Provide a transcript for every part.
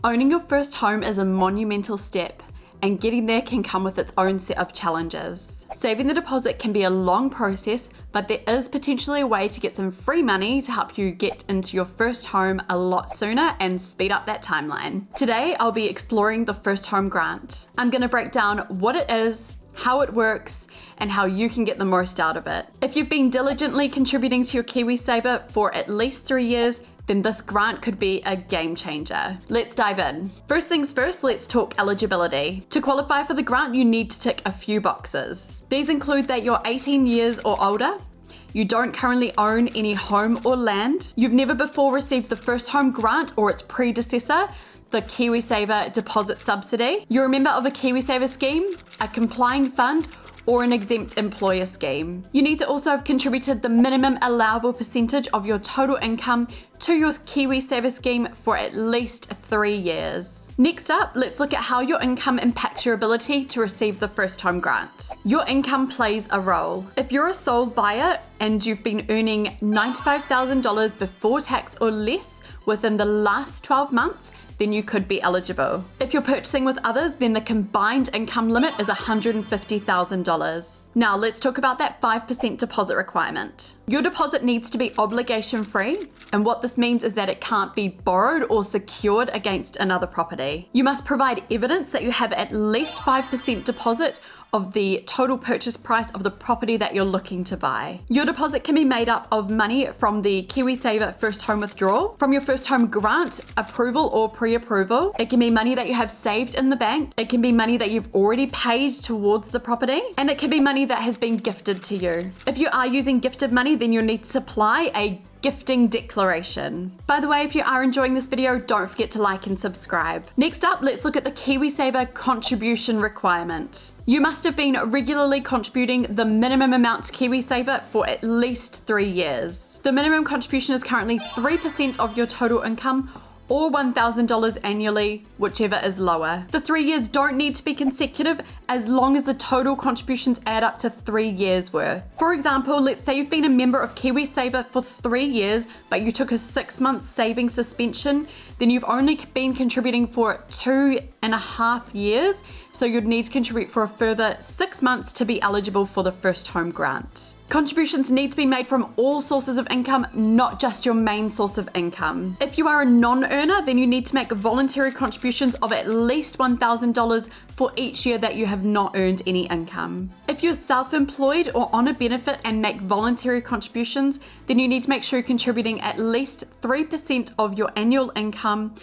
Owning your first home is a monumental step, and getting there can come with its own set of challenges. Saving the deposit can be a long process, but there is potentially a way to get some free money to help you get into your first home a lot sooner and speed up that timeline. Today, I'll be exploring the First Home Grant. I'm going to break down what it is, how it works, and how you can get the most out of it. If you've been diligently contributing to your KiwiSaver for at least 3 years, then this grant could be a game changer. Let's dive in. First things first, let's talk eligibility. To qualify for the grant, you need to tick a few boxes. These include that you're 18 years or older, you don't currently own any home or land, you've never before received the First Home Grant or its predecessor, the KiwiSaver Deposit Subsidy, you're a member of a KiwiSaver scheme, a complying fund, or an exempt employer scheme. You need to also have contributed the minimum allowable percentage of your total income to your KiwiSaver scheme for at least 3 years. Next up, let's look at how your income impacts your ability to receive the First Home Grant. Your income plays a role. If you're a sole buyer and you've been earning $95,000 before tax or less within the last 12 months, then you could be eligible. If you're purchasing with others, then the combined income limit is $150,000. Now let's talk about that 5% deposit requirement. Your deposit needs to be obligation free, and what this means is that it can't be borrowed or secured against another property. You must provide evidence that you have at least 5% deposit of the total purchase price of the property that you're looking to buy. Your deposit can be made up of money from the KiwiSaver First Home Withdrawal, from your First Home Grant approval or pre-approval. It can be money that you have saved in the bank. It can be money that you've already paid towards the property, and it can be money that has been gifted to you. If you are using gifted money, then you'll need to supply a gifting declaration. By the way, if you are enjoying this video, don't forget to like and subscribe. Next up, let's look at the Kiwisaver contribution requirement. You must have been regularly contributing the minimum amount to KiwiSaver for at least 3 years. The minimum contribution is currently 3% of your total income, or $1,000 annually, whichever is lower. The 3 years don't need to be consecutive as long as the total contributions add up to 3 years worth. For example, let's say you've been a member of KiwiSaver for 3 years, but you took a 6-month saving suspension, then you've only been contributing for 2.5 years, so you'd need to contribute for a further 6 months to be eligible for the First Home Grant. Contributions need to be made from all sources of income, not just your main source of income. If you are a non-earner, then you need to make voluntary contributions of at least $1,000 for each year that you have not earned any income. If you're self-employed or on a benefit and make voluntary contributions, then you need to make sure you're contributing at least 3% of your annual income,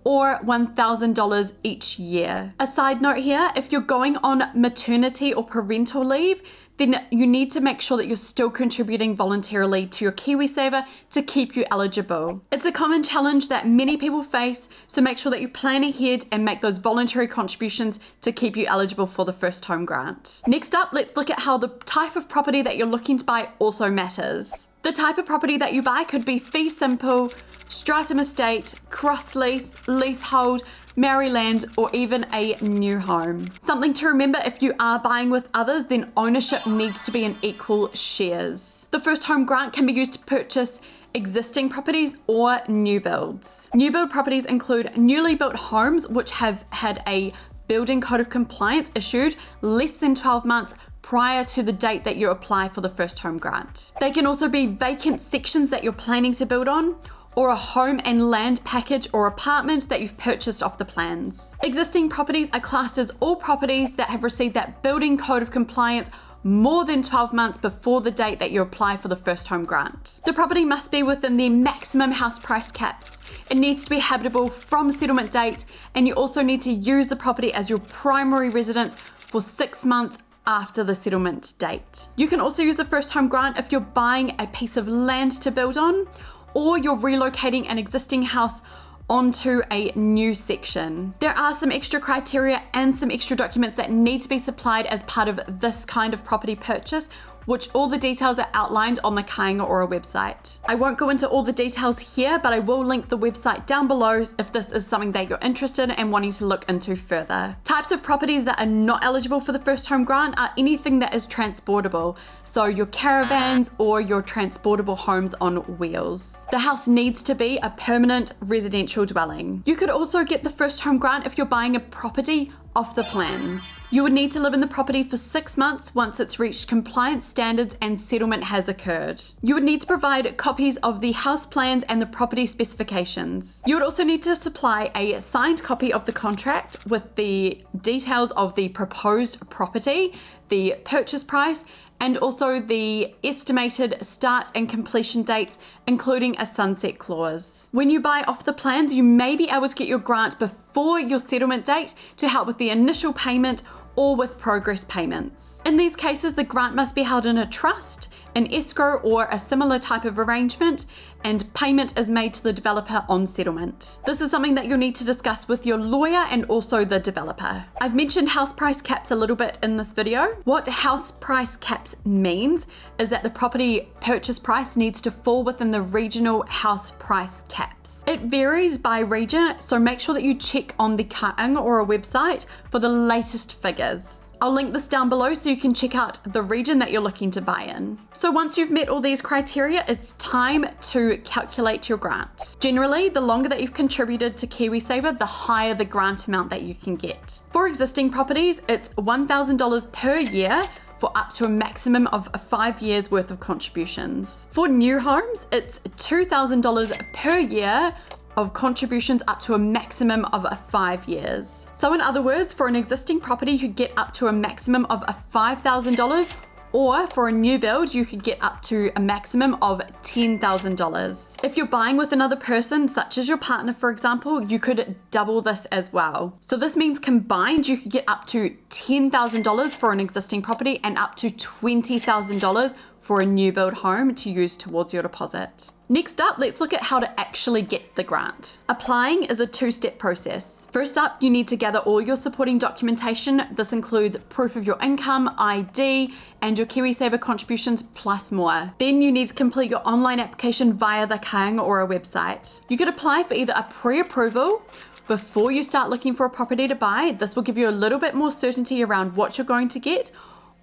or $1,000 each year. A side note here, if you're going on maternity or parental leave, then you need to make sure that you're still contributing voluntarily to your KiwiSaver to keep you eligible. It's a common challenge that many people face, so make sure that you plan ahead and make those voluntary contributions to keep you eligible for the First Home Grant. Next up, let's look at how the type of property that you're looking to buy also matters. The type of property that you buy could be fee simple, stratum estate, cross lease, leasehold, Maryland, or even a new home. Something to remember, if you are buying with others, then ownership needs to be in equal shares. The First Home Grant can be used to purchase existing properties or new builds. New build properties include newly built homes which have had a building code of compliance issued less than 12 months prior to the date that you apply for the First Home Grant. They can also be vacant sections that you're planning to build on, or a home and land package or apartment that you've purchased off the plans. Existing properties are classed as all properties that have received that building code of compliance more than 12 months before the date that you apply for the First Home Grant. The property must be within the maximum house price caps. It needs to be habitable from settlement date, and you also need to use the property as your primary residence for 6 months after the settlement date. You can also use the First Home Grant if you're buying a piece of land to build on, or you're relocating an existing house onto a new section. There are some extra criteria and some extra documents that need to be supplied as part of this kind of property purchase, which all the details are outlined on the Kāinga Ora website. I won't go into all the details here, but I will link the website down below if this is something that you're interested in and wanting to look into further. Types of properties that are not eligible for the first home grant are anything that is transportable, so your caravans or your transportable homes on wheels. The house needs to be a permanent residential dwelling. You could also get the first home grant if you're buying a property off the plans. You would need to live in the property for 6 months once it's reached compliance standards and settlement has occurred. You would need to provide copies of the house plans and the property specifications. You would also need to supply a signed copy of the contract with the details of the proposed property, the purchase price, and also the estimated start and completion dates, including a sunset clause. When you buy off the plans, you may be able to get your grant before your settlement date to help with the initial payment or with progress payments. In these cases, the grant must be held in a trust, an escrow, or a similar type of arrangement, and payment is made to the developer on settlement. This is something that you'll need to discuss with your lawyer and also the developer. I've mentioned house price caps a little bit in this video. What house price caps means is that the property purchase price needs to fall within the regional house price caps. It varies by region, so make sure that you check on the Kāinga Ora website for the latest figures. I'll link this down below so you can check out the region that you're looking to buy in. So once you've met all these criteria, it's time to calculate your grant. Generally, the longer that you've contributed to KiwiSaver, the higher the grant amount that you can get. For existing properties, it's $1,000 per year for up to a maximum of 5 years worth of contributions. For new homes, it's $2,000 per year of contributions up to a maximum of 5 years. So in other words, for an existing property, you could get up to a maximum of $5,000, or for a new build, you could get up to a maximum of $10,000. If you're buying with another person, such as your partner, for example, you could double this as well. So this means combined, you could get up to $10,000 for an existing property and up to $20,000 for a new build home to use towards your deposit. Next up, let's look at how to actually get the grant. Applying is a 2-step process. First up, you need to gather all your supporting documentation. This includes proof of your income, ID, and your KiwiSaver contributions plus more. Then you need to complete your online application via the Kāinga Ora website. You could apply for either a pre-approval before you start looking for a property to buy. This will give you a little bit more certainty around what you're going to get.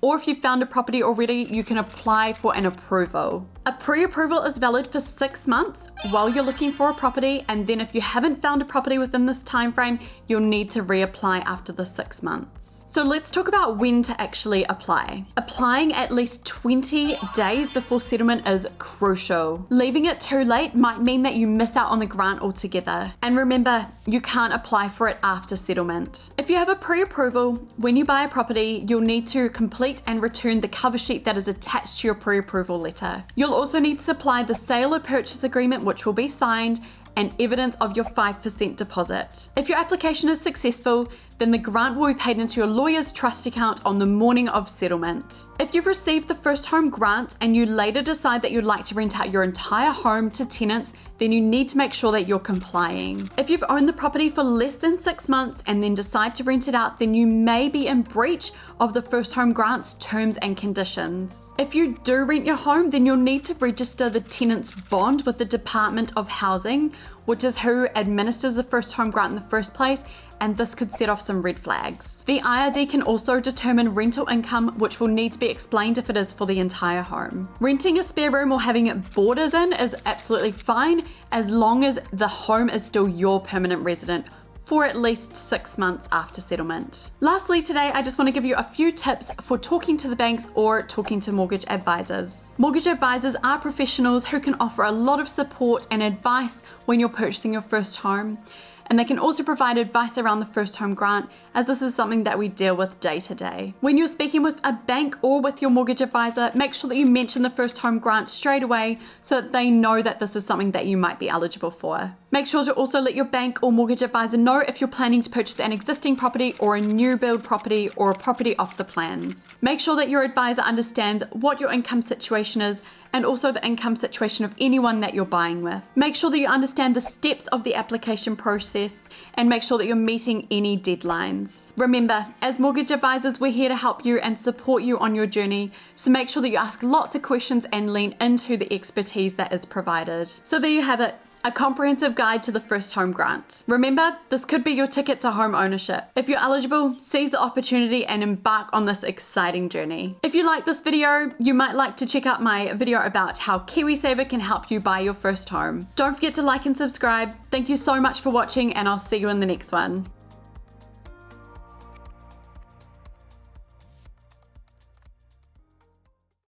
Or if you've found a property already, you can apply for an approval. A pre-approval is valid for 6 months while you're looking for a property, and then if you haven't found a property within this time frame, you'll need to reapply after the 6 months. So let's talk about when to actually apply. Applying at least 20 days before settlement is crucial. Leaving it too late might mean that you miss out on the grant altogether. And remember, you can't apply for it after settlement. If you have a pre-approval, when you buy a property, you'll need to complete and return the cover sheet that is attached to your pre-approval letter. You'll also need to supply the sale or purchase agreement, which will be signed, and evidence of your 5% deposit. If your application is successful, then the grant will be paid into your lawyer's trust account on the morning of settlement. If you've received the first home grant and you later decide that you'd like to rent out your entire home to tenants, then you need to make sure that you're complying. If you've owned the property for less than 6 months and then decide to rent it out, then you may be in breach of the first home grant's terms and conditions. If you do rent your home, then you'll need to register the tenant's bond with the Department of Housing, which is who administers the first home grant in the first place, and this could set off some red flags. The IRD can also determine rental income, which will need to be explained if it is for the entire home. Renting a spare room or having boarders in is absolutely fine as long as the home is still your permanent resident for at least 6 months after settlement. Lastly, today I just want to give you a few tips for talking to the banks or talking to mortgage advisors. Mortgage advisors are professionals who can offer a lot of support and advice when you're purchasing your first home. And they can also provide advice around the first home grant, as this is something that we deal with day to day. When you're speaking with a bank or with your mortgage advisor, make sure that you mention the first home grant straight away so that they know that this is something that you might be eligible for. Make sure to also let your bank or mortgage advisor know if you're planning to purchase an existing property or a new build property or a property off the plans. Make sure that your advisor understands what your income situation is and also the income situation of anyone that you're buying with. Make sure that you understand the steps of the application process and make sure that you're meeting any deadlines. Remember, as mortgage advisors, we're here to help you and support you on your journey, so make sure that you ask lots of questions and lean into the expertise that is provided. So there you have it. A comprehensive guide to the first home grant. Remember, this could be your ticket to home ownership. If you're eligible, seize the opportunity and embark on this exciting journey. If you like this video, you might like to check out my video about how Kiwisaver can help you buy your first home. Don't forget to like and subscribe. Thank you so much for watching, and I'll see you in the next one.